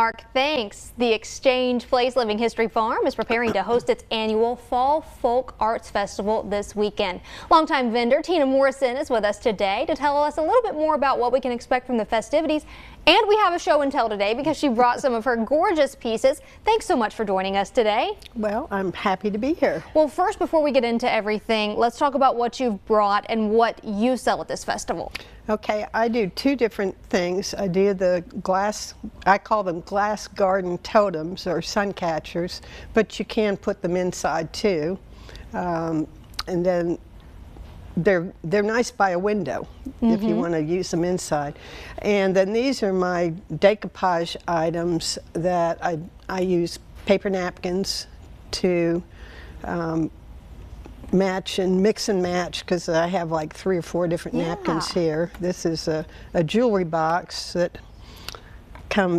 Mark, thanks. The Exchange Place Living History Farm is preparing to host its annual Fall Folk Arts Festival this weekend. Longtime vendor Tina Morrison is with us today to tell us a little bit more about what we can expect from the festivities. And we have a show and tell today because she brought some of her gorgeous pieces. Thanks so much for joining us today. Well, I'm happy to be here. Well, first, before we get into everything, let's talk about what you've brought and what you sell at this festival. Okay, I do two different things. I do the glass, I call them glass garden totems or sun catchers, but you can put them inside too. And then they're nice by a window if you want to use them inside. And then these are my decoupage items that I use paper napkins to match and mix and match, because I have like 3 or 4 different napkins here. This is a jewelry box that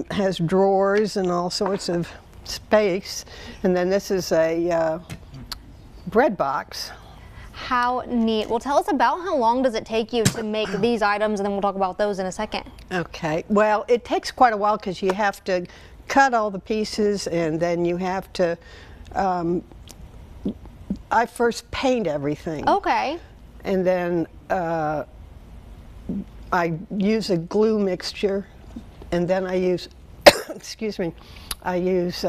has drawers and all sorts of space. And then this is a bread box. How neat. Well, tell us about how long does it take you to make these items, and then we'll talk about those in a second. Okay. Well, it takes quite a while because you have to cut all the pieces, and then you have to I first paint everything. Okay. And then I use a glue mixture, and then I use, excuse me, I use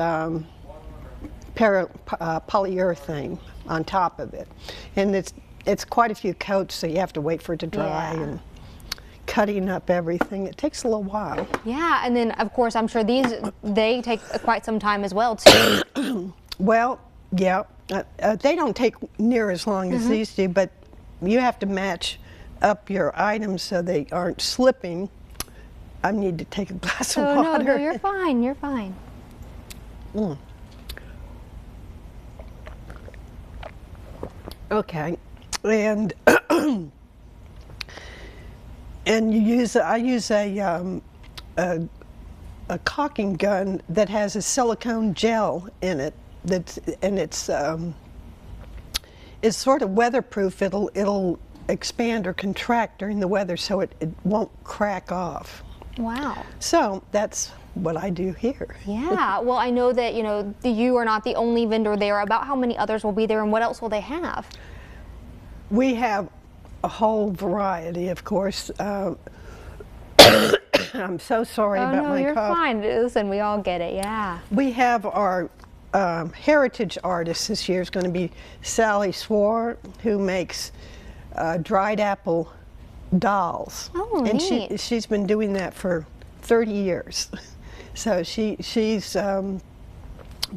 polyurethane on top of it. And it's quite a few coats, so you have to wait for it to dry. And cutting up everything, it takes a little while. Yeah, and then of course I'm sure they take quite some time as well too. Well, yeah, they don't take near as long as these do, but you have to match up your items so they aren't slipping. I need to take a glass of water. No, you're fine, you're fine. Okay, and and I use a caulking gun that has a silicone gel in it. It's sort of weatherproof. It'll expand or contract during the weather, so it won't crack off. Wow. So that's what I do here. Yeah. Well, I know that you are not the only vendor there. About how many others will be there, and what else will they have? We have a whole variety, of course. I'm so sorry about my cough. Oh no, you're fine. Listen, we all get it. Yeah. We have our heritage artist this year is going to be Sally Swore, who makes dried apple dolls. Oh, and neat. she's been doing that for 30 years. So she's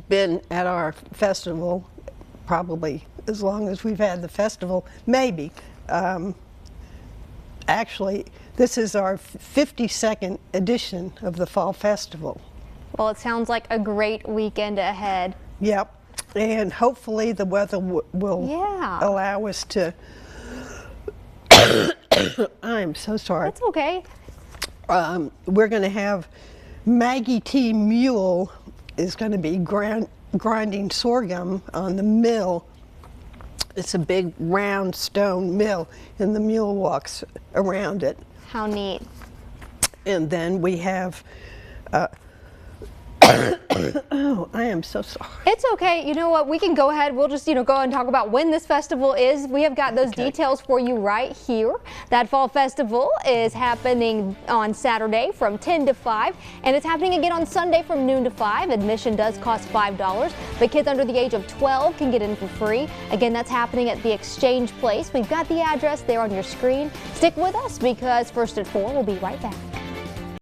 been at our festival probably as long as we've had the festival, maybe. Actually, this is our 52nd edition of the Fall Festival. Well, it sounds like a great weekend ahead. Yep, and hopefully the weather will allow us to. I'm so sorry. That's okay. We're going to have Maggie T. Mule is going to be grinding sorghum on the mill. It's a big round stone mill, and the mule walks around it. How neat. And then we have oh, I am so sorry. It's okay. You know what? We can go ahead. We'll just, go and talk about when this festival is. We have got those details for you right here. That Fall Festival is happening on Saturday from 10 to 5, and it's happening again on Sunday from noon to 5. Admission does cost $5, but kids under the age of 12 can get in for free. Again, that's happening at the Exchange Place. We've got the address there on your screen. Stick with us because First at 4 will be right back.